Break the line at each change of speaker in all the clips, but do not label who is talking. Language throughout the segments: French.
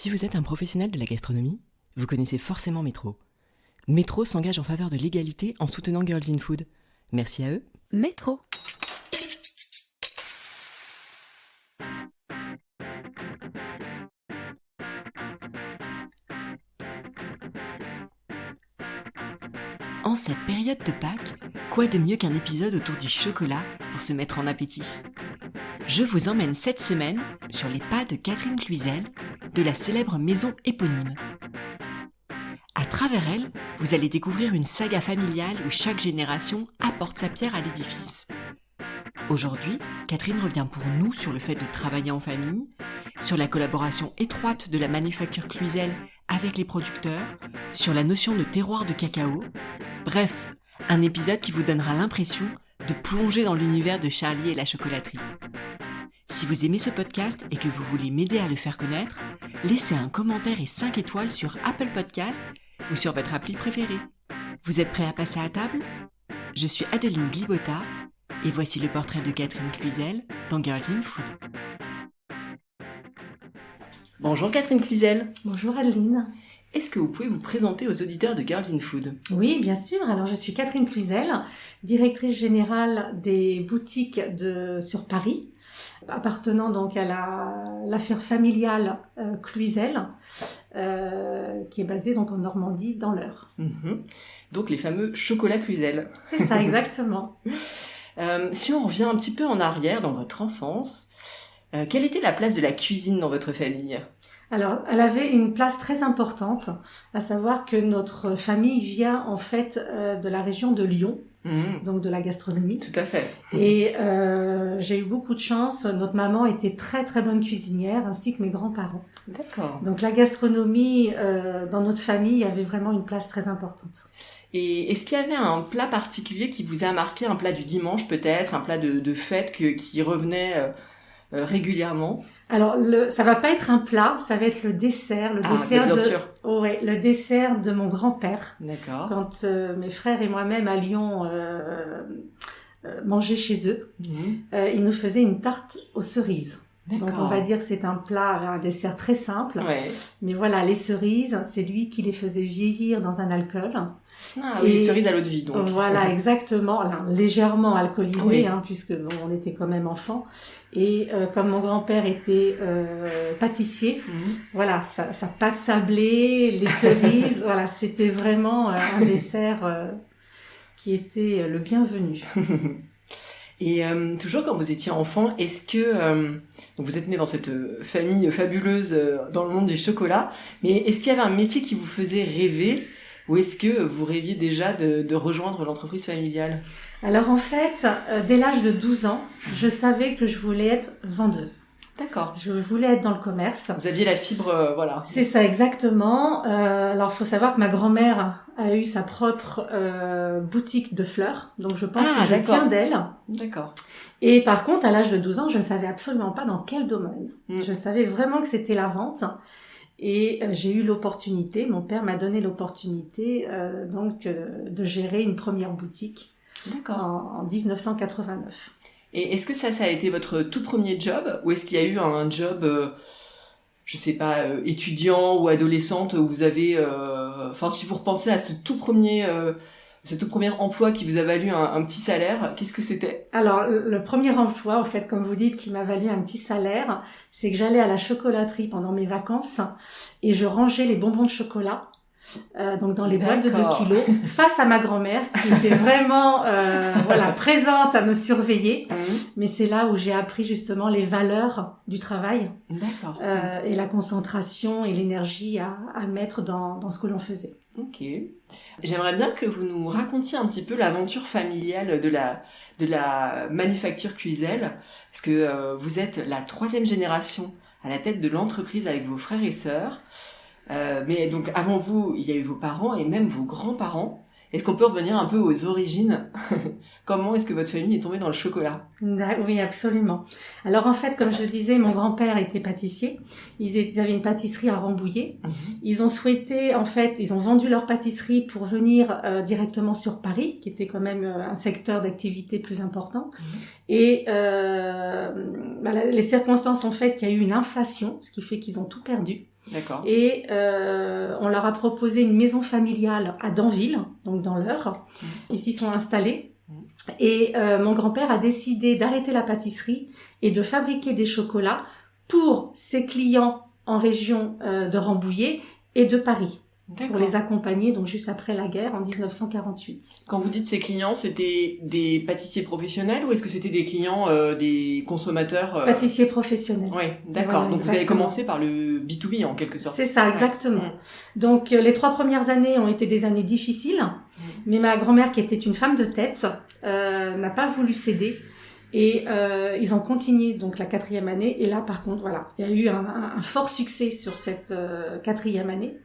Si vous êtes un professionnel de la gastronomie, vous connaissez forcément Métro. Métro s'engage en faveur de l'égalité en soutenant Girls in Food. Merci à eux.
Métro.
En cette période de Pâques, quoi de mieux qu'un épisode autour du chocolat pour se mettre en appétit? Je vous emmène cette semaine sur les pas de Catherine Cluzel, de la célèbre maison éponyme. À travers elle, vous allez découvrir une saga familiale où chaque génération apporte sa pierre à l'édifice. Aujourd'hui, Catherine revient pour nous sur le fait de travailler en famille, sur la collaboration étroite de la manufacture Cluzel avec les producteurs, sur la notion de terroir de cacao. Bref, un épisode qui vous donnera l'impression de plonger dans l'univers de Charlie et la chocolaterie. Si vous aimez ce podcast et que vous voulez m'aider à le faire connaître, laissez un commentaire et 5 étoiles sur Apple Podcast ou sur votre appli préférée. Vous êtes prêts à passer à table? Je suis Adeline Glibota et voici le portrait de Catherine Cluzel dans Girls in Food. Bonjour Catherine Cluzel.
Bonjour Adeline.
Est-ce que vous pouvez vous présenter aux auditeurs de Girls in Food?
Oui, bien sûr. Alors, je suis Catherine Cluzel, directrice générale des boutiques sur Paris, appartenant donc à l'affaire familiale Cluzel, qui est basée donc en Normandie, dans l'Eure.
Donc les fameux chocolats Cluzel.
C'est ça, exactement.
Si on revient un petit peu en arrière dans votre enfance, quelle était la place de la cuisine dans votre famille?
Alors, elle avait une place très importante, à savoir que notre famille vient en fait de la région de Lyon, donc de la gastronomie.
Tout à fait.
Et j'ai eu beaucoup de chance. Notre maman était très très bonne cuisinière, ainsi que mes grands-parents.
D'accord.
Donc la gastronomie dans notre famille avait vraiment une place très importante.
Et est-ce qu'il y avait un plat particulier qui vous a marqué, un plat du dimanche peut-être, un plat de fête qui revenait régulièrement?
Alors ça va pas être un plat, ça va être le dessert,
bien sûr.
Ouais, le dessert de mon grand-père.
D'accord.
Quand mes frères et moi-même allions manger chez eux, ils nous faisaient une tarte aux cerises.
D'accord.
Donc on va dire que c'est un plat, un dessert très simple.
Ouais.
Mais voilà, les cerises, c'est lui qui les faisait vieillir dans un alcool.
Ah oui, cerises à l'eau de vie donc.
Voilà, exactement. Alors, légèrement alcoolisé,
Oui.
puisque on était quand même enfants. Et comme mon grand-père était pâtissier, voilà, sa pâte sablée, les cerises, voilà, c'était vraiment un dessert qui était le bienvenu.
Et toujours quand vous étiez enfant, est-ce que donc vous êtes né dans cette famille fabuleuse dans le monde du chocolat, mais est-ce qu'il y avait un métier qui vous faisait rêver, ou est-ce que vous rêviez déjà de rejoindre l'entreprise familiale?
Alors en fait, dès l'âge de 12 ans, je savais que je voulais être vendeuse.
D'accord.
Je voulais être dans le commerce.
Vous aviez la fibre, voilà.
C'est ça, exactement. Alors, faut savoir que ma grand-mère a eu sa propre boutique de fleurs. Donc, je pense que je tiens d'elle.
D'accord.
Et par contre, à l'âge de 12 ans, je ne savais absolument pas dans quel domaine. Je savais vraiment que c'était la vente. Et j'ai eu l'opportunité, mon père m'a donné l'opportunité de gérer une première boutique.
D'accord.
En 1989.
Et est-ce que ça a été votre tout premier job, ou est-ce qu'il y a eu un job, je sais pas, étudiant ou adolescente, où vous avez, si vous repensez à ce tout premier emploi qui vous a valu un petit salaire, qu'est-ce que c'était? Alors,
le premier emploi, en fait, comme vous dites, qui m'a valu un petit salaire, c'est que j'allais à la chocolaterie pendant mes vacances et je rangeais les bonbons de chocolat. Donc dans les boîtes de 2 kilos, face à ma grand-mère qui était vraiment présente à me surveiller. Mais c'est là où j'ai appris justement les valeurs du travail.
D'accord.
Et la concentration et l'énergie à mettre dans ce que l'on faisait.
Ok. J'aimerais bien que vous nous racontiez un petit peu l'aventure familiale de la manufacture Cluzel, parce que vous êtes la 3e génération à la tête de l'entreprise avec vos frères et sœurs. Mais donc avant vous, il y a eu vos parents et même vos grands-parents. Est-ce qu'on peut revenir un peu aux origines? Comment est-ce que votre famille est tombée dans le chocolat?
Oui, absolument. Alors en fait, comme je le disais, mon grand-père était pâtissier. Ils avaient une pâtisserie à Rambouillet. Ils ont souhaité, en fait, ils ont vendu leur pâtisserie pour venir directement sur Paris, qui était quand même un secteur d'activité plus important. Et les circonstances ont fait qu'il y a eu une inflation, ce qui fait qu'ils ont tout perdu.
D'accord.
Et on leur a proposé une maison familiale à Danville, donc dans l'Eure. Ils s'y sont installés. Et mon grand-père a décidé d'arrêter la pâtisserie et de fabriquer des chocolats pour ses clients en région de Rambouillet et de Paris.
D'accord.
Pour les accompagner, donc juste après la guerre, en 1948.
Quand vous dites ces clients, c'était des pâtissiers professionnels ou est-ce que c'était des clients, des consommateurs
Pâtissiers professionnels.
Oui, d'accord.
Voilà,
donc
exactement.
vous avez commencé par le B2B en quelque sorte.
C'est ça, exactement.
Ouais.
Donc les 3 premières années ont été des années difficiles, mais ma grand-mère, qui était une femme de tête, n'a pas voulu céder. Et ils ont continué donc la 4e année. Et là, par contre, voilà, il y a eu un fort succès sur cette 4e année.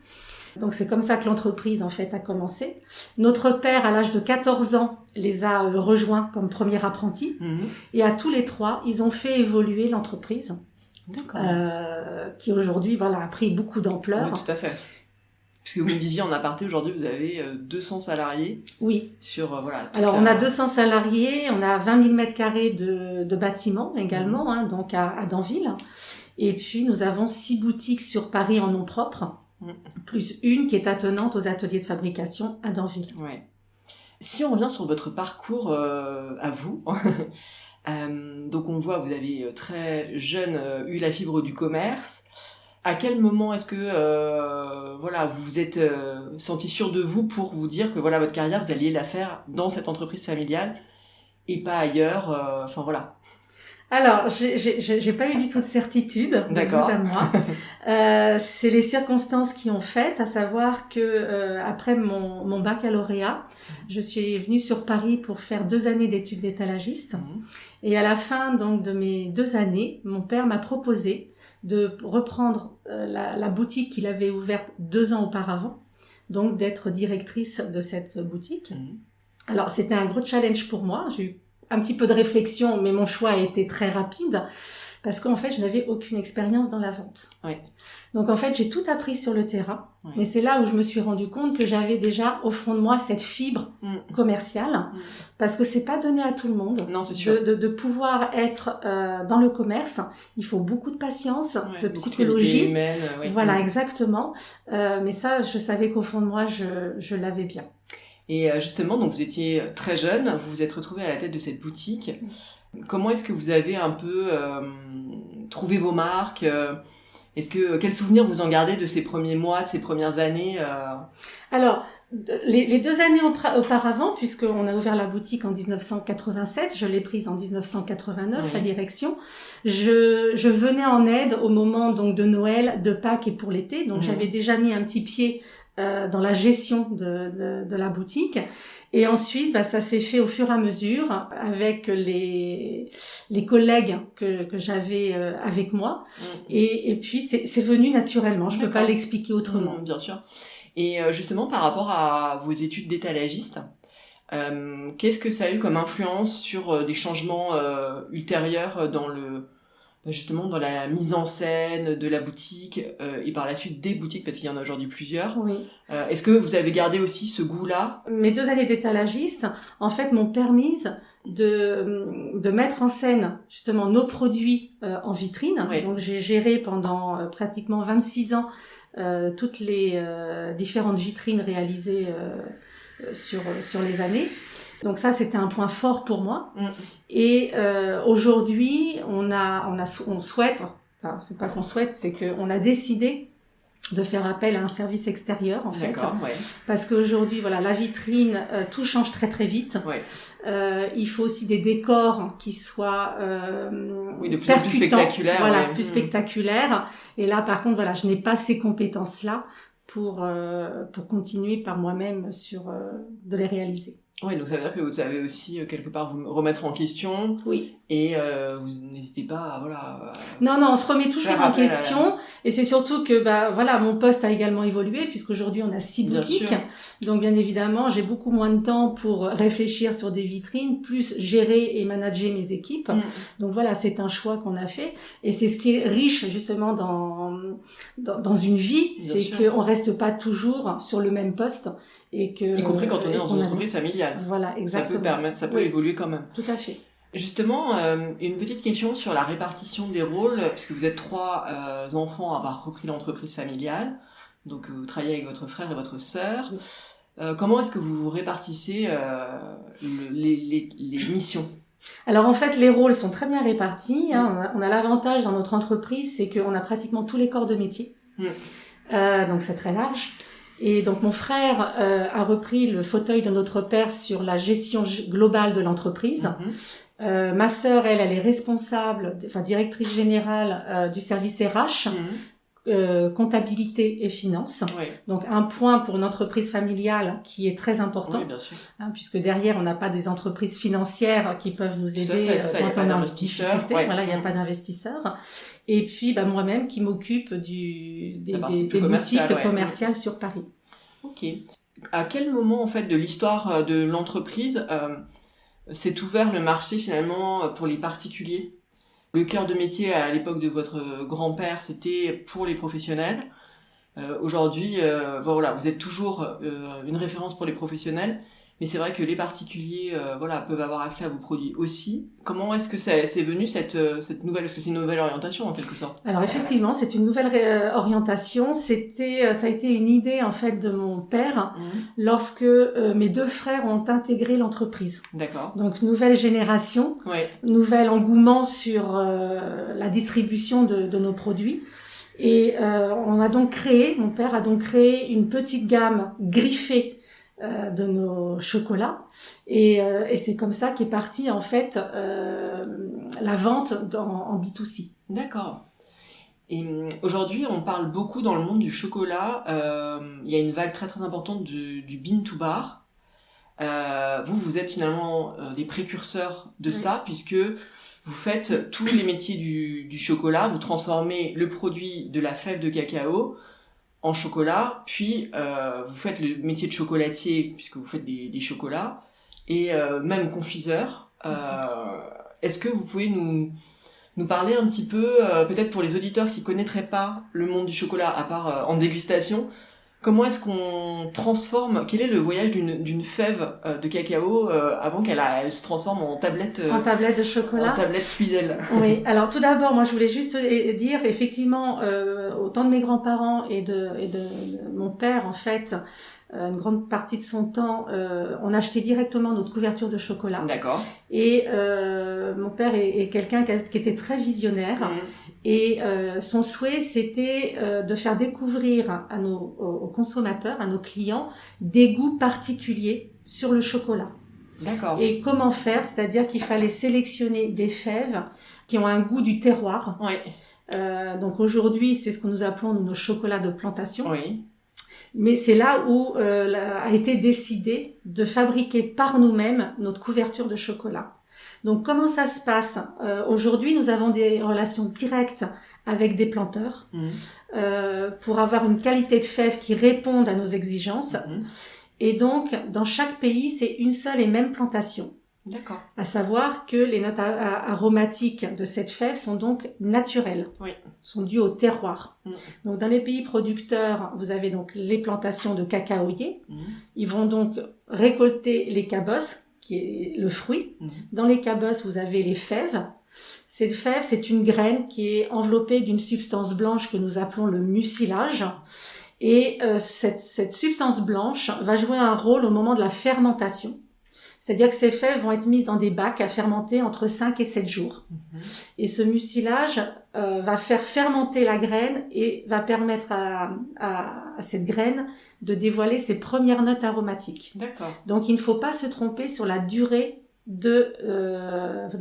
Donc c'est comme ça que l'entreprise en fait a commencé. Notre père, à l'âge de 14 ans, les a rejoints comme premiers apprentis. Et à tous les 3, ils ont fait évoluer l'entreprise.
D'accord.
Qui aujourd'hui voilà a pris beaucoup d'ampleur.
Oui, tout à fait. Parce que vous me disiez en aparté, aujourd'hui vous avez 200 salariés.
Oui.
Sur voilà.
Alors on a 200 salariés, on a 20 000 mètres carrés de bâtiments également, donc à Danville. Et puis nous avons 6 boutiques sur Paris en nom propre. Plus une qui est attenante aux ateliers de fabrication à Danville.
Ouais. Si on revient sur votre parcours à vous, donc on voit vous avez très jeune eu la fibre du commerce. À quel moment est-ce que voilà vous vous êtes senti sûr de vous pour vous dire que voilà votre carrière vous alliez la faire dans cette entreprise familiale et pas ailleurs, enfin voilà.
Alors, j'ai pas eu du tout de certitude de vous à moi. C'est les circonstances qui ont fait, à savoir que après mon baccalauréat, je suis venue sur Paris pour faire 2 années d'études d'étalagiste. Et à la fin donc de mes 2 années, mon père m'a proposé de reprendre la boutique qu'il avait ouverte 2 ans auparavant, donc d'être directrice de cette boutique. Alors, c'était un gros challenge pour moi. J'ai eu un petit peu de réflexion, mais mon choix a été très rapide parce qu'en fait, je n'avais aucune expérience dans la vente.
Oui.
Donc en fait, j'ai tout appris sur le terrain, mais c'est là où je me suis rendu compte que j'avais déjà au fond de moi cette fibre commerciale, parce que c'est pas donné à tout le monde.
Non, c'est sûr.
De pouvoir être dans le commerce. Il faut beaucoup de patience, de psychologie.
Humaine,
Voilà, exactement. Mais ça, je savais qu'au fond de moi, je l'avais bien.
Et justement, donc vous étiez très jeune, vous vous êtes retrouvé à la tête de cette boutique. Comment est-ce que vous avez un peu trouvé vos marques quels souvenirs vous en gardez de ces premiers mois, de ces premières années
Alors, les 2 années auparavant, puisqu'on a ouvert la boutique en 1987, je l'ai prise en 1989, la direction, je venais en aide au moment donc de Noël, de Pâques et pour l'été. Donc j'avais déjà mis un petit pied dans la gestion de la boutique. Et ensuite, ça s'est fait au fur et à mesure avec les collègues que j'avais avec moi. Et puis, c'est venu naturellement. Je peux pas l'expliquer autrement.
Bien sûr. Et justement, par rapport à vos études d'étalagiste, qu'est-ce que ça a eu comme influence sur des changements ultérieurs justement dans la mise en scène de la boutique et par la suite des boutiques, parce qu'il y en a aujourd'hui plusieurs.
Oui.
Est-ce que vous avez gardé aussi ce goût-là?
Mes 2 années d'étalagiste, en fait, m'ont permis de mettre en scène justement nos produits en vitrine. Donc j'ai géré pendant pratiquement 26 ans toutes les différentes vitrines réalisées sur les années. Donc ça, c'était un point fort pour moi. Et aujourd'hui, on souhaite, enfin, c'est pas qu'on souhaite, c'est qu'on a décidé de faire appel à un service extérieur, en fait. Parce qu'aujourd'hui, voilà, la vitrine, tout change très très vite. Il faut aussi des décors qui soient
de plus en plus spectaculaires.
Voilà, plus spectaculaires. Et là, par contre, voilà, je n'ai pas ces compétences-là pour continuer par moi-même de les réaliser.
Oui, donc ça veut dire que vous savez aussi quelque part vous remettre en question.
Oui.
Et vous n'hésitez pas à
Non, on se remet toujours en question. Et c'est surtout que voilà, mon poste a également évolué puisqu'aujourd'hui on a 6 boutiques. Sûr. Donc bien évidemment, j'ai beaucoup moins de temps pour réfléchir sur des vitrines, plus gérer et manager mes équipes. Donc voilà, c'est un choix qu'on a fait et c'est ce qui est riche justement dans une vie, c'est qu'on reste pas toujours sur le même poste et que
y compris quand on est dans une entreprise familiale.
Voilà, exactement.
Ça peut évoluer quand même.
Tout à fait.
Justement, une petite question sur la répartition des rôles, puisque vous êtes 3 enfants à avoir repris l'entreprise familiale, donc vous travaillez avec votre frère et votre sœur. Comment est-ce que vous vous répartissez les missions ?
Alors en fait, les rôles sont très bien répartis. On a l'avantage dans notre entreprise, c'est qu'on a pratiquement tous les corps de métier. Donc c'est très large. Et donc mon frère a repris le fauteuil de notre père sur la gestion globale de l'entreprise. Ma sœur, elle est responsable, directrice générale du service RH. Comptabilité et finance. Oui. Donc un point pour une entreprise familiale qui est très important,
oui, bien sûr.
Puisque derrière on n'a pas des entreprises financières qui peuvent nous aider quand on est en difficulté. Ouais. Voilà, il n'y a pas d'investisseurs. Et puis moi-même qui m'occupe des boutiques commerciales sur Paris.
Ok. À quel moment en fait de l'histoire de l'entreprise s'est ouvert le marché finalement pour les particuliers ? Le cœur de métier à l'époque de votre grand-père, c'était pour les professionnels. Aujourd'hui, voilà, vous êtes toujours une référence pour les professionnels, mais c'est vrai que les particuliers, peuvent avoir accès à vos produits aussi. Comment est-ce que c'est venu cette nouvelle, parce que c'est une nouvelle orientation en quelque sorte ?
Alors effectivement, c'est une nouvelle orientation. Ça a été une idée en fait de mon père lorsque mes 2 frères ont intégré l'entreprise. D'accord. Donc nouvelle génération, nouvel engouement sur la distribution de nos produits. Et mon père a donc créé une petite gamme griffée de nos chocolats et c'est comme ça qu'est partie en fait la vente en B2C. D'accord.
Et aujourd'hui, on parle beaucoup dans le monde du chocolat. Il y a une vague très très importante du bean to bar. Vous êtes finalement des précurseurs de ça, puisque vous faites tous les métiers du chocolat. Vous transformez le produit de la fève de cacao en chocolat, puis vous faites le métier de chocolatier puisque vous faites des chocolats, et même confiseur. Est-ce que vous pouvez nous parler un petit peu, peut-être pour les auditeurs qui connaîtraient pas le monde du chocolat à part en dégustation, comment est-ce qu'on transforme, quel est le voyage d'une fève de cacao avant qu'elle se transforme en tablette
de chocolat,
en tablette Cluizel?
Oui, alors tout d'abord, moi je voulais juste dire, effectivement, au temps de mes grands-parents et de mon père, en fait, une grande partie de son temps, on achetait directement notre couverture de chocolat. D'accord. Et mon père est quelqu'un qui était très visionnaire. Et son souhait, c'était de faire découvrir aux consommateurs, à nos clients, des goûts particuliers sur le chocolat. D'accord. Et comment faire ? C'est-à-dire qu'il fallait sélectionner des fèves qui ont un goût du terroir. Oui. Donc aujourd'hui, c'est ce que nous appelons nos chocolats de plantation. Oui. Mais c'est là où a été décidé de fabriquer par nous-mêmes notre couverture de chocolat. Donc comment ça se passe ? Aujourd'hui, nous avons des relations directes avec des planteurs pour avoir une qualité de fèves qui réponde à nos exigences. Et donc, dans chaque pays, c'est une seule et même plantation. D'accord. À savoir que les notes aromatiques de cette fève sont donc naturelles, sont dues au terroir. Donc dans les pays producteurs, vous avez donc les plantations de cacaoyers. Ils vont donc récolter les cabosses, qui est le fruit. Dans les cabosses, vous avez les fèves. Cette fève, c'est une graine qui est enveloppée d'une substance blanche que nous appelons le mucilage. Et cette substance blanche va jouer un rôle au moment de la fermentation. C'est-à-dire que ces fèves vont être mises dans des bacs à fermenter entre 5 et 7 jours. Et ce mucilage va faire fermenter la graine et va permettre à cette graine de dévoiler ses premières notes aromatiques. D'accord. Donc il ne faut pas se tromper sur la durée de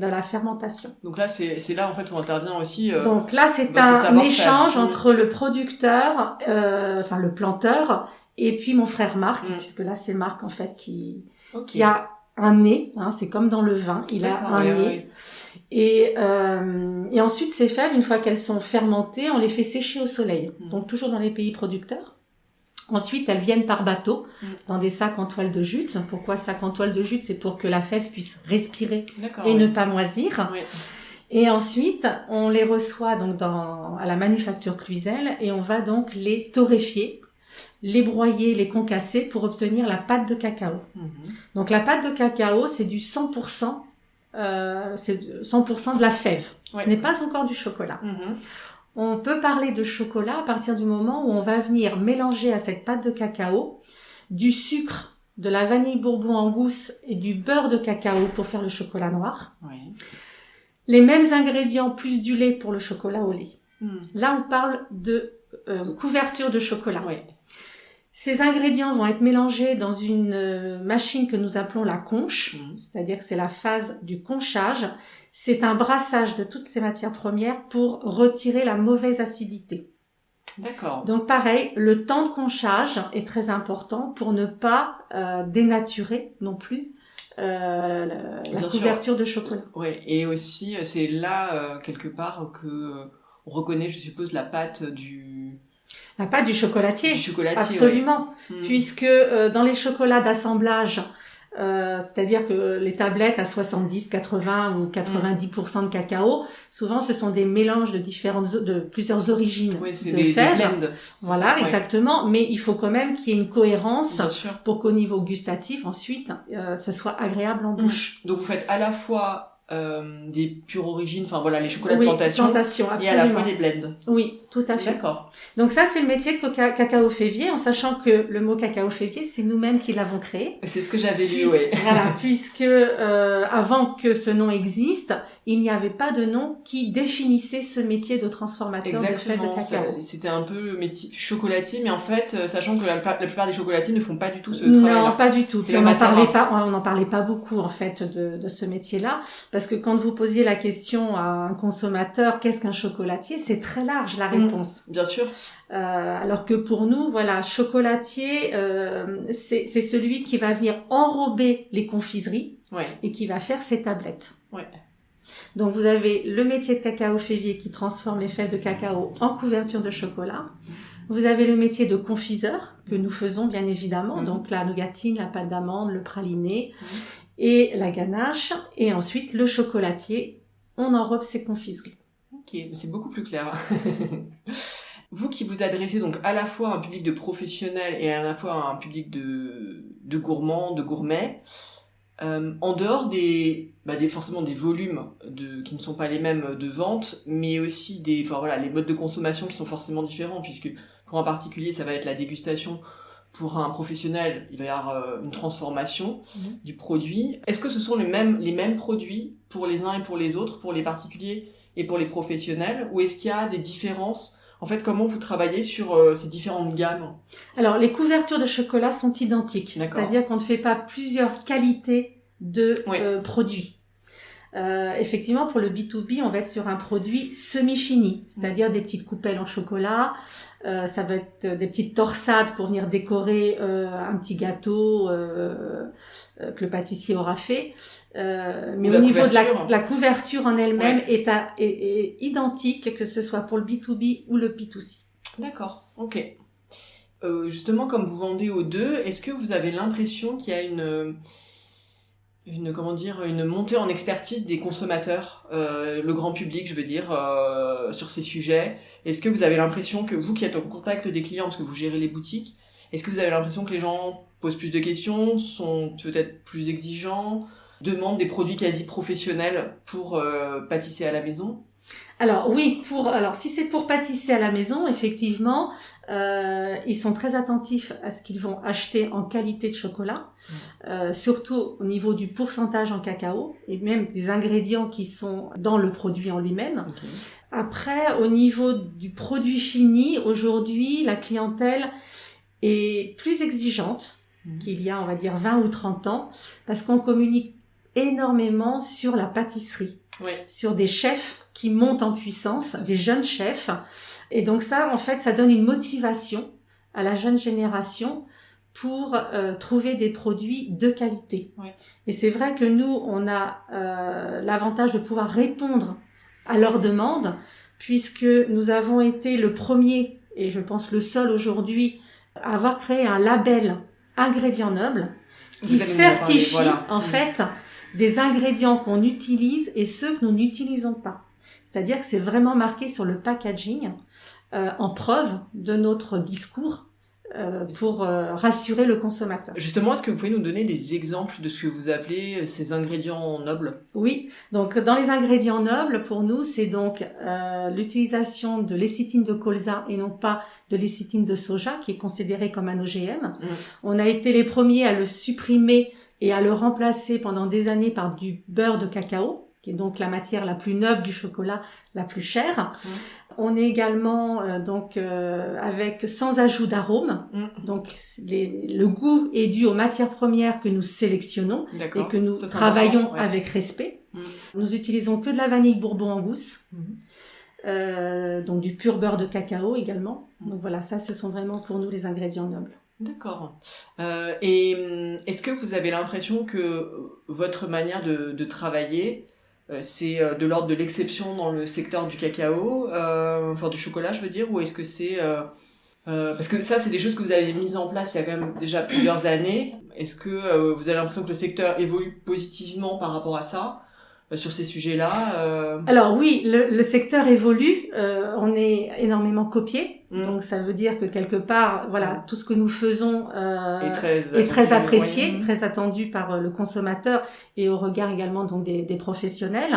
la fermentation.
Donc là, c'est là en fait où intervient aussi.
Donc là, c'est un échange entre le producteur, le planteur, et puis mon frère Marc, puisque là c'est Marc en fait qui a un nez, c'est comme dans le vin, il a un nez. Et ensuite, ces fèves, une fois qu'elles sont fermentées, on les fait sécher au soleil. Donc toujours dans les pays producteurs. Ensuite, elles viennent par bateau dans des sacs en toile de jute. Pourquoi sac en toile de jute ? C'est pour que la fève puisse respirer et ne pas moisir. Oui. Et ensuite, on les reçoit donc à la manufacture Cluizel et on va donc les torréfier, les broyer, les concasser pour obtenir la pâte de cacao. Donc la pâte de cacao, c'est du 100% c'est 100% de la fève.
Ouais.
Ce n'est pas encore du chocolat.
Mhm.
On peut parler de chocolat à partir du moment où on va venir mélanger à cette pâte de cacao du sucre, de la vanille bourbon en gousse et du beurre de cacao pour faire le chocolat noir.
Oui.
Les mêmes ingrédients plus du lait pour le chocolat au lait.
Mhm.
Là, on parle de couverture de chocolat.
Oui.
Ces ingrédients vont être mélangés dans une machine que nous appelons la conche, c'est-à-dire que c'est la phase du conchage. C'est un brassage de toutes ces matières premières pour retirer la mauvaise acidité.
D'accord.
Donc pareil, le temps de conchage est très important pour ne pas dénaturer non plus la couverture de chocolat.
Oui, et aussi c'est là quelque part que on reconnaît, je suppose, la pâte du
chocolatier.
Du chocolatier,
absolument.
Ouais.
Puisque dans les chocolats d'assemblage, c'est-à-dire que les tablettes à 70, 80 ou 90% de cacao, souvent ce sont des mélanges de plusieurs origines de fèves.
Des blends.
Voilà,
ça,
exactement. Mais il faut quand même qu'il y ait une cohérence
Bien sûr.
pour qu'au niveau gustatif, ensuite, ce soit agréable en bouche.
Donc vous faites à la fois des pures origines, enfin voilà, les chocolats de
Oui,
plantation,
absolument.
et à la fois des blends.
Oui, tout à fait.
D'accord.
Donc ça, c'est le métier de cacao févier, en sachant que le mot cacao févier, c'est nous-mêmes qui l'avons créé.
C'est ce que j'avais lu, oui.
Voilà, puisque avant que ce nom existe, il n'y avait pas de nom qui définissait ce métier de transformateur de fèves de cacao.
C'était un peu métier chocolatier, mais en fait, sachant que la plupart des chocolatiers ne font pas du tout ce travail-là.
Non, pas du tout.
C'est
on n'en parlait pas beaucoup en fait de ce métier-là, parce que quand vous posiez la question à un consommateur, qu'est-ce qu'un chocolatier, c'est très large la réponse.
Bien sûr.
Alors que pour nous, voilà, chocolatier, c'est celui qui va venir enrober les confiseries et qui va faire ses tablettes.
Ouais.
Donc vous avez le métier de cacao févier qui transforme les fèves de cacao en couverture de chocolat. Vous avez le métier de confiseur que nous faisons bien évidemment, donc la nougatine, la pâte d'amande, le praliné et la ganache. Et ensuite le chocolatier, on enrobe ses confiseries.
Ok, c'est beaucoup plus clair. Vous qui vous adressez donc à la fois à un public de professionnels et à la fois à un public de gourmands, de gourmets, en dehors forcément des volumes qui ne sont pas les mêmes de vente, mais aussi les modes de consommation qui sont forcément différents, puisque pour un particulier ça va être la dégustation, pour un professionnel il va y avoir une transformation du produit. Est-ce que ce sont les mêmes produits pour les uns et pour les autres, pour les particuliers et pour les professionnels, ou est-ce qu'il y a des différences? En fait, comment vous travaillez sur ces différentes gammes?
Alors, les couvertures de chocolat sont identiques. C'est-à-dire qu'on ne fait pas plusieurs qualités de produits. Effectivement, pour le B2B, on va être sur un produit semi-fini, c'est-à-dire des petites coupelles en chocolat. Ça va être des petites torsades pour venir décorer un petit gâteau que le pâtissier aura fait. Mais au niveau de la couverture en elle-même est identique, que ce soit pour le B2B ou le B2C.
D'accord, ok. Justement, comme vous vendez aux deux, est-ce que vous avez l'impression qu'il y a une montée en expertise des consommateurs, le grand public, je veux dire, sur ces sujets? Est-ce que vous avez l'impression que vous qui êtes en contact des clients, parce que vous gérez les boutiques, est-ce que vous avez l'impression que les gens posent plus de questions, sont peut-être plus exigeants, demandent des produits quasi professionnels pour pâtisser à la maison?
Alors oui, si c'est pour pâtisser à la maison, effectivement, ils sont très attentifs à ce qu'ils vont acheter en qualité de chocolat, surtout au niveau du pourcentage en cacao et même des ingrédients qui sont dans le produit en lui-même. Okay. Après, au niveau du produit fini, aujourd'hui, la clientèle est plus exigeante qu'il y a, on va dire, 20 ou 30 ans, parce qu'on communique énormément sur la pâtisserie, sur des chefs qui montent en puissance, des jeunes chefs. Et donc ça, en fait, ça donne une motivation à la jeune génération pour trouver des produits de qualité. Et c'est vrai que nous, on a l'avantage de pouvoir répondre à leurs demandes, puisque nous avons été le premier, et je pense le seul aujourd'hui, à avoir créé un label ingrédients nobles qui certifie en fait des ingrédients qu'on utilise et ceux que nous n'utilisons pas. C'est-à-dire que c'est vraiment marqué sur le packaging en preuve de notre discours pour rassurer le consommateur.
Justement, est-ce que vous pouvez nous donner des exemples de ce que vous appelez ces ingrédients nobles?
Oui, donc dans les ingrédients nobles, pour nous, c'est donc l'utilisation de lécithine de colza et non pas de lécithine de soja, qui est considérée comme un OGM. On a été les premiers à le supprimer et à le remplacer pendant des années par du beurre de cacao, qui est donc la matière la plus noble du chocolat, la plus chère. On est également avec sans ajout d'arôme. Donc le goût est dû aux matières premières que nous sélectionnons et que nous travaillons avec respect. Nous utilisons que de la vanille Bourbon en gousse. Donc du pur beurre de cacao également. Donc voilà, ça ce sont vraiment pour nous les ingrédients nobles.
D'accord. Et est-ce que vous avez l'impression que votre manière de travailler, c'est de l'ordre de l'exception dans le secteur du cacao, enfin du chocolat je veux dire, ou est-ce que c'est... parce que ça c'est des choses que vous avez mises en place il y a quand même déjà plusieurs années. Est-ce que vous avez l'impression que le secteur évolue positivement par rapport à ça, sur ces sujets-là
Alors oui, le secteur évolue, on est énormément copié. Donc ça veut dire que quelque part, voilà, tout ce que nous faisons est très apprécié, très attendu par le consommateur et au regard également donc des professionnels.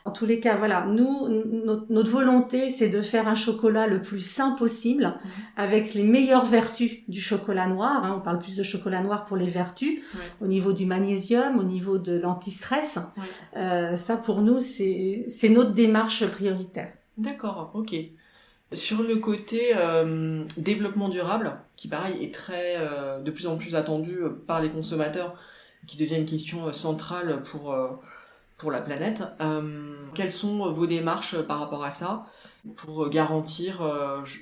En tous les cas, voilà, notre volonté, c'est de faire un chocolat le plus sain possible, avec les meilleures vertus du chocolat noir. On parle plus de chocolat noir pour les vertus, au niveau du magnésium, au niveau de l'antistress. Ça, pour nous, c'est notre démarche prioritaire.
D'accord, ok. Sur le côté développement durable, qui pareil est très de plus en plus attendu par les consommateurs, qui devient une question centrale pour la planète, quelles sont vos démarches par rapport à ça pour garantir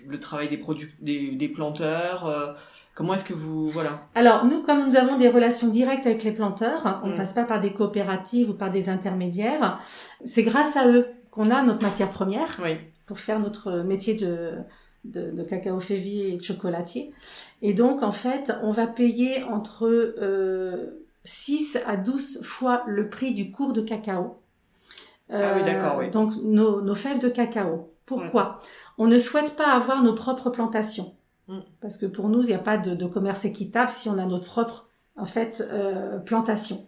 le travail des planteurs comment est-ce que vous... Voilà.
Alors, nous, comme nous avons des relations directes avec les planteurs, on ne passe pas par des coopératives ou par des intermédiaires, c'est grâce à eux qu'on a notre matière première. Pour faire notre métier de cacao févier et de chocolatier. Et donc, en fait, on va payer entre 6 à 12 fois le prix du cours de cacao.
D'accord.
Donc, nos fèves de cacao. Pourquoi ? On ne souhaite pas avoir nos propres plantations. Parce que pour nous, il n'y a pas de commerce équitable si on a notre propre plantation.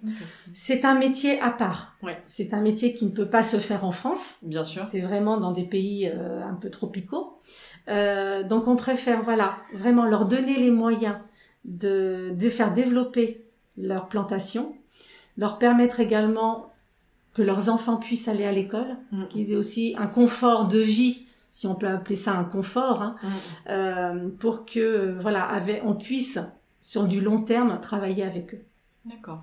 C'est un métier à part. C'est un métier qui ne peut pas se faire en France.
Bien sûr.
C'est vraiment dans des pays un peu tropicaux. Donc on préfère, voilà, vraiment leur donner les moyens de faire développer leur plantation, leur permettre également que leurs enfants puissent aller à l'école, qu'ils aient aussi un confort de vie, si on peut appeler ça un confort, pour que on puisse sur du long terme, travailler avec eux.
D'accord.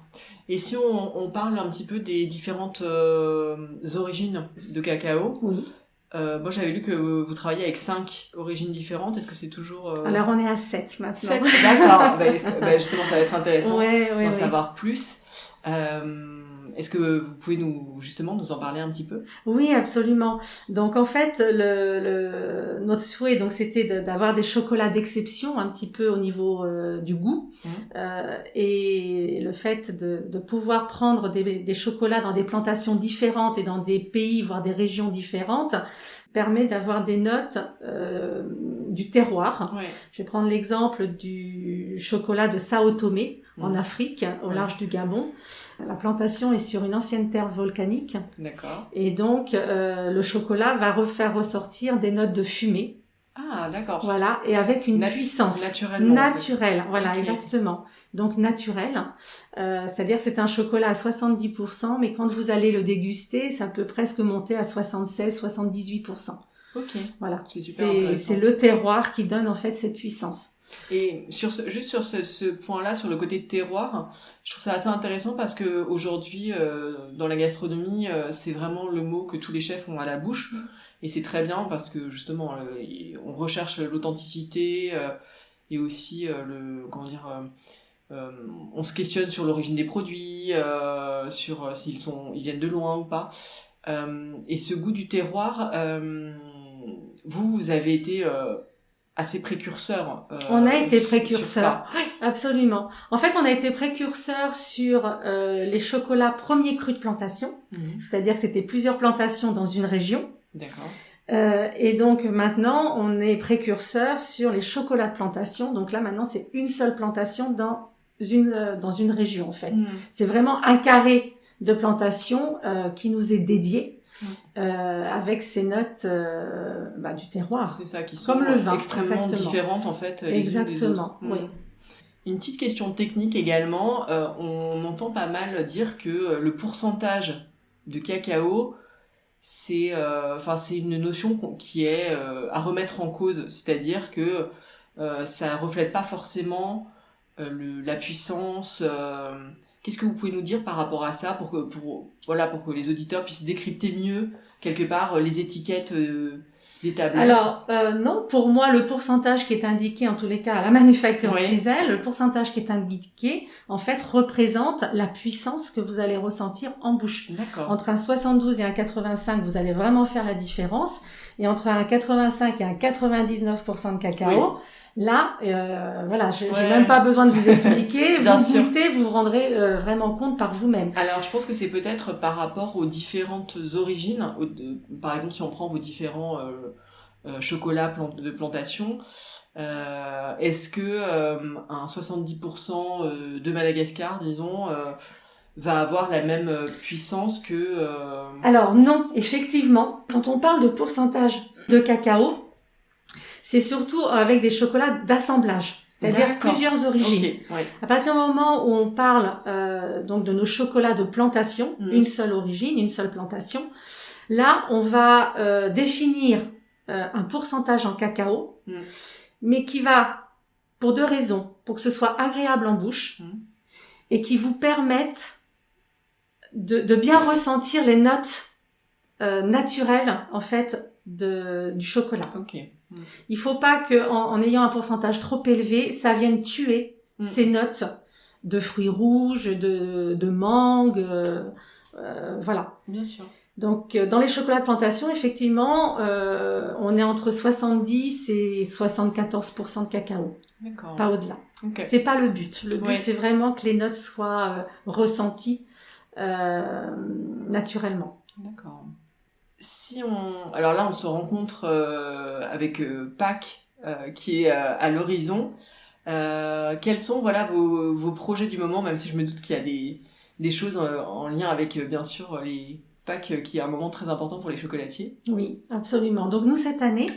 Et si on parle un petit peu des différentes origines de cacao, moi j'avais lu que vous travaillez avec 5 origines différentes, est-ce que c'est toujours...
Alors on est à 7 maintenant.
7, d'accord. Justement ça va être intéressant d'en savoir plus. Est-ce que vous pouvez nous en parler un petit peu? Oui,
absolument. Donc en fait, notre souhait donc c'était d'avoir des chocolats d'exception un petit peu au niveau du goût et le fait de pouvoir prendre des chocolats dans des plantations différentes et dans des pays voire des régions différentes permet d'avoir des notes du terroir. Je vais prendre l'exemple du chocolat de Sao Tomé en Afrique, au large du Gabon. La plantation est sur une ancienne terre volcanique.
D'accord.
Et donc, le chocolat va refaire ressortir des notes de fumée.
Ah, d'accord.
Voilà, et avec une puissance naturelle. Voilà, exactement. Donc naturelle. C'est-à-dire que c'est un chocolat à 70%, mais quand vous allez le déguster, ça peut presque monter à 76-78%.
Ok.
Voilà.
C'est super intéressant.
C'est le terroir qui donne en fait cette puissance.
Et juste sur ce point-là, sur le côté terroir, je trouve ça assez intéressant parce que aujourd'hui, dans la gastronomie, c'est vraiment le mot que tous les chefs ont à la bouche. Et c'est très bien parce que justement, on recherche l'authenticité et aussi on se questionne sur l'origine des produits, sur ils viennent de loin ou pas. Et ce goût du terroir, vous avez été assez précurseur.
On a été précurseur, absolument. En fait, on a été précurseur sur les chocolats premiers crus de plantation, c'est-à-dire que c'était plusieurs plantations dans une région.
D'accord.
Et donc maintenant, on est précurseur sur les chocolats de plantation. Donc là, maintenant, c'est une seule plantation dans une région, en fait. C'est vraiment un carré de plantation qui nous est dédié avec ces notes du terroir.
C'est ça, qui sont
comme le vin,
extrêmement différentes, en fait, les unes des autres.
Oui.
Une petite question technique également. On entend pas mal dire que le pourcentage de cacao, c'est une notion qui est à remettre en cause. C'est-à-dire que ça reflète pas forcément la puissance. Qu'est-ce que vous pouvez nous dire par rapport à ça pour que les auditeurs puissent décrypter mieux quelque part les étiquettes des tablettes?
Alors non, pour moi le pourcentage qui est indiqué en tous les cas à la manufacture Cluizel, le pourcentage qui est indiqué en fait représente la puissance que vous allez ressentir en bouche.
D'accord.
Entre un 72 et un 85, vous allez vraiment faire la différence, et entre un 85 et un 99% de cacao. Là, j'ai même pas besoin de vous expliquer. Vous goûtez, vous vous rendrez vraiment compte par vous-même.
Alors, je pense que c'est peut-être par rapport aux différentes origines. Par exemple, si on prend vos différents chocolats de plantation, est-ce que un 70% de Madagascar, disons, va avoir la même puissance que...
Alors non, effectivement, quand on parle de pourcentage de cacao, c'est surtout avec des chocolats d'assemblage, c'est-à-dire plusieurs origines.
Okay, ouais.
À partir du moment où on parle donc de nos chocolats de plantation, une seule origine, une seule plantation, là on va définir un pourcentage en cacao, mais qui va, pour deux raisons, pour que ce soit agréable en bouche et qui vous permette de bien ressentir les notes naturelles en fait du chocolat.
Okay.
Il faut pas que en ayant un pourcentage trop élevé, ça vienne tuer ces notes de fruits rouges, de mangue, voilà.
Bien sûr.
Donc dans les chocolats de plantation, effectivement, on est entre 70 et 74% de cacao.
D'accord.
Pas au-delà.
Okay.
C'est pas le but. Le but c'est vraiment que les notes soient ressenties naturellement.
D'accord. Alors là, on se rencontre avec Pâques qui est à l'horizon. Quels sont vos projets du moment, même si je me doute qu'il y a des choses en lien avec bien sûr les Pâques qui est un moment très important pour les chocolatiers.
Oui, absolument. Donc nous cette année,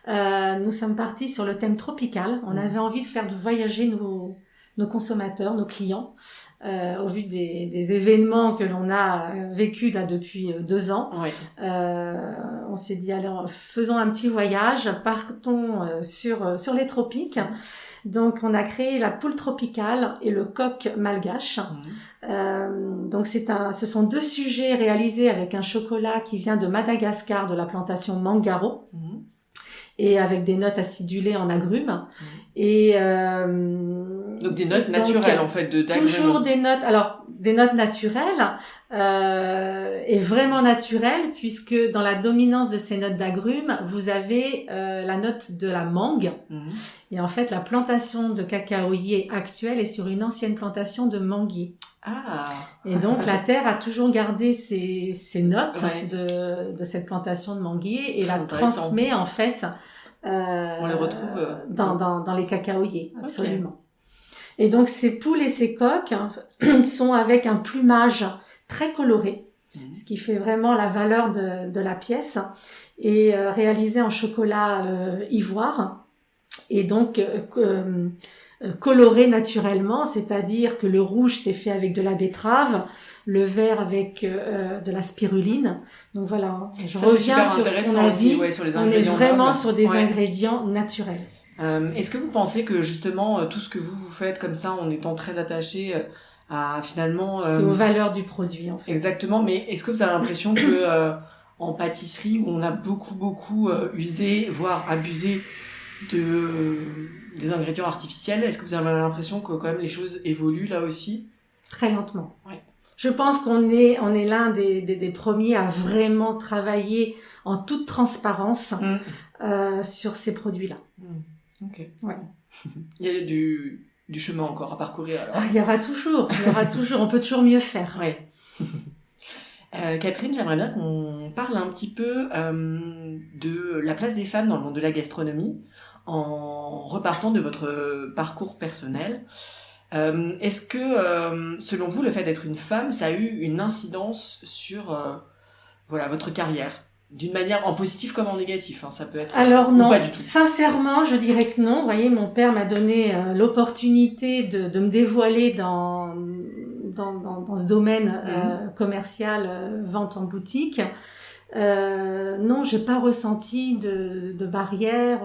nous sommes partis sur le thème tropical. On avait envie de voyager nos consommateurs, nos clients. Au vu des événements que l'on a vécus là depuis 2 ans, on s'est dit allez, faisons un petit voyage, partons sur les tropiques. Donc on a créé la poule tropicale et le coq malgache. Donc ce sont 2 sujets réalisés avec un chocolat qui vient de Madagascar, de la plantation Mangaro, et avec des notes acidulées en agrumes. Et
donc des notes naturelles en fait d'agrumes.
Toujours des notes, alors des notes naturelles et vraiment naturelles, puisque dans la dominance de ces notes d'agrumes, vous avez la note de la mangue. Et en fait, la plantation de cacaoyer actuelle est sur une ancienne plantation de manguier. Et donc la terre a toujours gardé ces notes de cette plantation de manguier et la transmet en fait.
On les retrouve
dans les cacaoyers, absolument. Et donc ces poules et ces coqs sont avec un plumage très coloré, ce qui fait vraiment la valeur de la pièce, et réalisé en chocolat ivoire, et donc coloré naturellement, c'est-à-dire que le rouge c'est fait avec de la betterave, le vert avec de la spiruline. Donc voilà, je reviens sur ce qu'on a dit, on est vraiment sur des ingrédients naturels.
Est-ce que vous pensez que justement tout ce que vous faites comme ça en étant très attaché à finalement...
c'est aux valeurs du produit en fait.
Exactement, mais est-ce que vous avez l'impression que en pâtisserie où on a beaucoup usé, voire abusé des ingrédients artificiels, est-ce que vous avez l'impression que quand même les choses évoluent là aussi?
Très lentement. Je pense qu'on est l'un des premiers à vraiment travailler en toute transparence sur ces produits-là.
Ok. Il y a du chemin encore à parcourir alors.
Il y aura toujours. On peut toujours mieux faire.
Catherine, j'aimerais bien qu'on parle un petit peu de la place des femmes dans le monde de la gastronomie, en repartant de votre parcours personnel. Est-ce que, selon vous, le fait d'être une femme, ça a eu une incidence sur votre carrière? D'une manière en positif comme en négatif, hein, ça peut être
Alors
ou
non,
pas du tout.
sincèrement, je dirais que non. Vous voyez, mon père m'a donné l'opportunité de me dévoiler dans ce domaine commercial, vente en boutique. Non, j'ai pas ressenti de barrière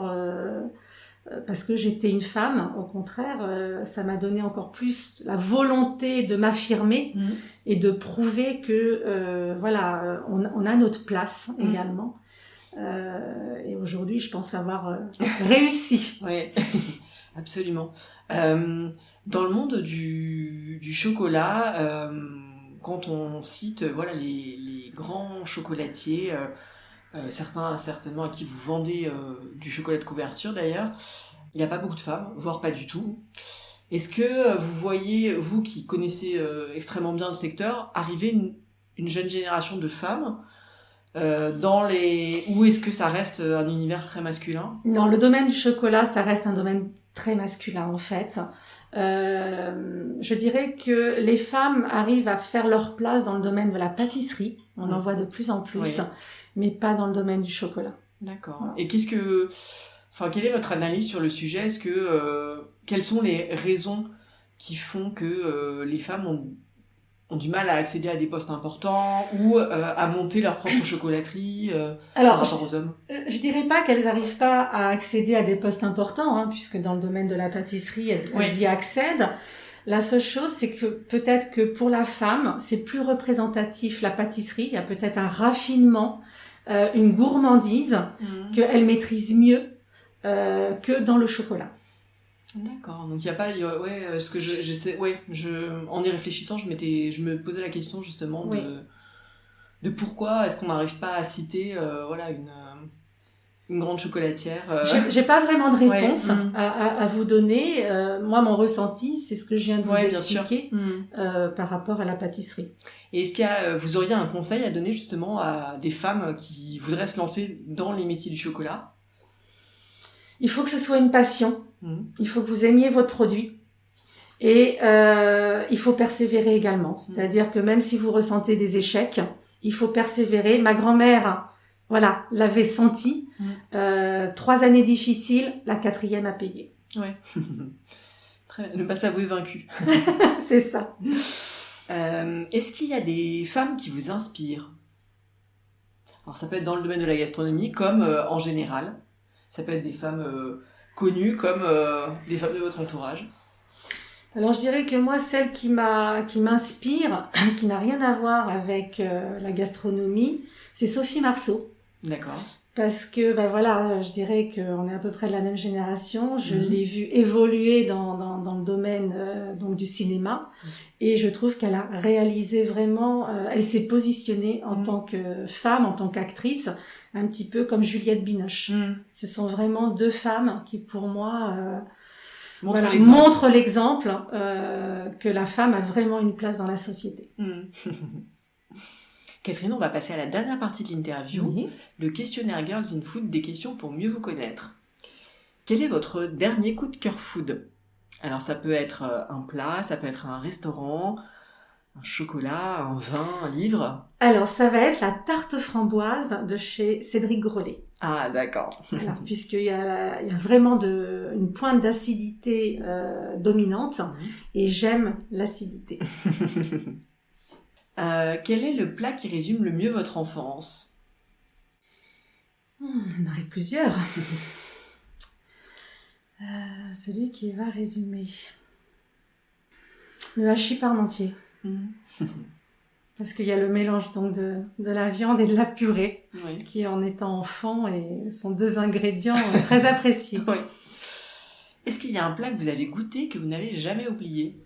parce que j'étais une femme. Au contraire, ça m'a donné encore plus la volonté de m'affirmer et de prouver que on a notre place également. Et aujourd'hui, je pense avoir réussi.
Oui, absolument. Dans le monde du chocolat, quand on cite les grands chocolatiers, certains certainement à qui vous vendez du chocolat de couverture d'ailleurs, il n'y a pas beaucoup de femmes, voire pas du tout. Est-ce que vous voyez, vous qui connaissez extrêmement bien le secteur, arriver une jeune génération de femmes ou est-ce que ça reste un univers très masculin?
Dans le domaine du chocolat, ça reste un domaine très masculin en fait. Je dirais que les femmes arrivent à faire leur place dans le domaine de la pâtisserie. On en voit de plus en plus, mais pas dans le domaine du chocolat.
D'accord.
Voilà.
Et quelle est votre analyse sur le sujet? Est-ce que quelles sont les raisons qui font que les femmes ont du mal à accéder à des postes importants ou à monter leur propre chocolaterie par rapport aux hommes?
Je dirais pas qu'elles n'arrivent pas à accéder à des postes importants, hein, puisque dans le domaine de la pâtisserie, elles y accèdent. La seule chose, c'est que peut-être que pour la femme, c'est plus représentatif la pâtisserie. Il y a peut-être un raffinement, une gourmandise qu'elle maîtrise mieux que dans le chocolat.
D'accord. Donc il y a pas, ce que j'essaie, en y réfléchissant, je me posais la question justement de pourquoi est-ce qu'on n'arrive pas à citer, une grande chocolatière.
J'ai pas vraiment de réponse à vous donner. Moi, mon ressenti, c'est ce que je viens de vous expliquer par rapport à la pâtisserie.
Et est-ce vous auriez un conseil à donner justement à des femmes qui voudraient se lancer dans les métiers du chocolat?
Il faut que ce soit une passion. Il faut que vous aimiez votre produit. Et il faut persévérer également. C'est-à-dire que même si vous ressentez des échecs, il faut persévérer. Ma grand-mère, l'avait senti. 3 années difficiles, la 4e a payé.
Ouais. Très bien. Ne pas s'avouer vaincu.
C'est ça.
Est-ce qu'il y a des femmes qui vous inspirent? Alors ça peut être dans le domaine de la gastronomie comme en général. Ça peut être des femmes connues comme des femmes de votre entourage.
Alors je dirais que moi, celle qui m'inspire, qui n'a rien à voir avec la gastronomie, c'est Sophie Marceau.
D'accord.
Parce que je dirais qu'on est à peu près de la même génération. Je l'ai vue évoluer dans le domaine donc du cinéma, et je trouve qu'elle a réalisé vraiment. Elle s'est positionnée en tant que femme, en tant qu'actrice, un petit peu comme Juliette Binoche. Ce sont vraiment 2 femmes qui, pour moi, montrent l'exemple que la femme a vraiment une place dans la société.
Catherine, on va passer à la dernière partie de l'interview, le questionnaire Girls in Food, des questions pour mieux vous connaître. Quel est votre dernier coup de cœur food? Alors ça peut être un plat, ça peut être un restaurant, un chocolat, un vin, un livre.
Alors ça va être la tarte framboise de chez Cédric Grolet.
Ah d'accord.
Alors, puisqu'il y a vraiment une pointe d'acidité dominante, et j'aime l'acidité.
Quel est le plat qui résume le mieux votre enfance?
Il y en aurait plusieurs. Celui qui va résumer. Le hachis parmentier. Parce qu'il y a le mélange donc de la viande et de la purée, qui en étant enfant sont 2 ingrédients très appréciés.
Est-ce qu'il y a un plat que vous avez goûté que vous n'avez jamais oublié?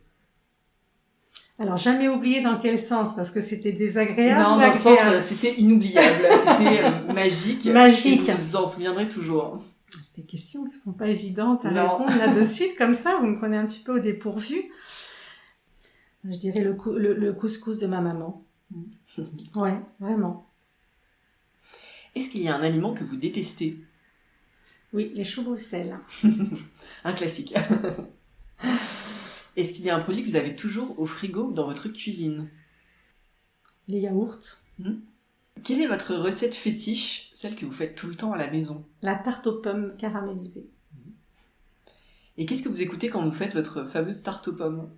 Alors, jamais oublié dans quel sens? Parce que c'était désagréable.
Non, dans le sens, c'était inoubliable. C'était magique.
Magique.
Et vous vous en souviendrez toujours.
C'est des questions qui ne sont pas évidentes à répondre là de suite, comme ça. Vous me prenez un petit peu au dépourvu. Je dirais le couscous de ma maman. Ouais, vraiment.
Est-ce qu'il y a un aliment que vous détestez?
Oui, les choux Bruxelles.
Un classique. Est-ce qu'il y a un produit que vous avez toujours au frigo ou dans votre cuisine?
Les yaourts.
Quelle est votre recette fétiche, celle que vous faites tout le temps à la maison?
La tarte aux pommes caramélisée.
Et qu'est-ce que vous écoutez quand vous faites votre fameuse tarte aux pommes?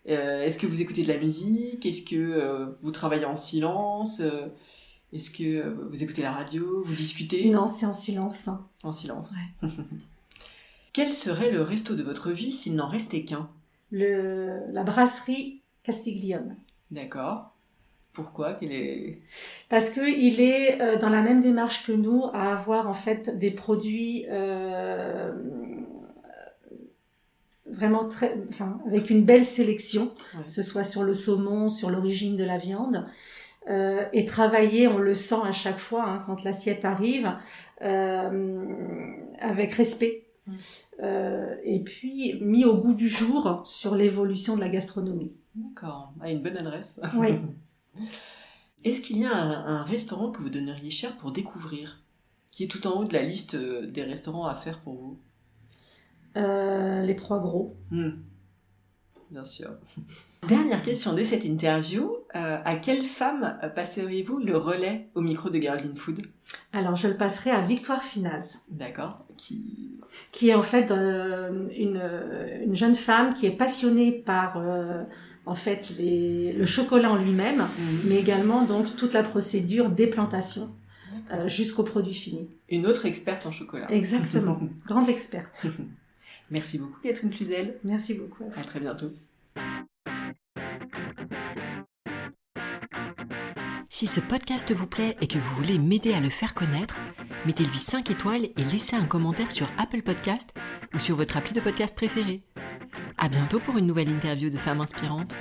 Est-ce que vous écoutez de la musique? Est-ce que vous travaillez en silence? Est-ce que vous écoutez la radio? Vous discutez?
Non, c'est en silence.
En silence.
Ouais.
Quel serait le resto de votre vie s'il n'en restait qu'un?
La brasserie Castiglione.
D'accord. Pourquoi?
Parce qu'il est dans la même démarche que nous à avoir en fait des produits vraiment avec une belle sélection, que ce soit sur le saumon, sur l'origine de la viande, et travailler, on le sent à chaque fois quand l'assiette arrive, avec respect. Et puis mis au goût du jour sur l'évolution de la gastronomie.
D'accord, une bonne adresse.
Oui.
Est-ce qu'il y a un restaurant que vous donneriez cher pour découvrir, qui est tout en haut de la liste des restaurants à faire pour vous?
Les 3 gros.
Bien sûr. Dernière question de cette interview. À quelle femme passeriez-vous le relais au micro de Girls in Food?
Alors, je le passerai à Victoire Finaz.
D'accord.
Qui est en fait une jeune femme qui est passionnée par en fait le chocolat en lui-même, mais également donc toute la procédure des plantations jusqu'au produit fini.
Une autre experte en chocolat.
Exactement. Grande experte.
Merci beaucoup Catherine Cluzel.
Merci beaucoup.
À très bientôt.
Si ce podcast vous plaît et que vous voulez m'aider à le faire connaître, mettez-lui 5 étoiles et laissez un commentaire sur Apple Podcast ou sur votre appli de podcast préféré. À bientôt pour une nouvelle interview de femmes inspirantes.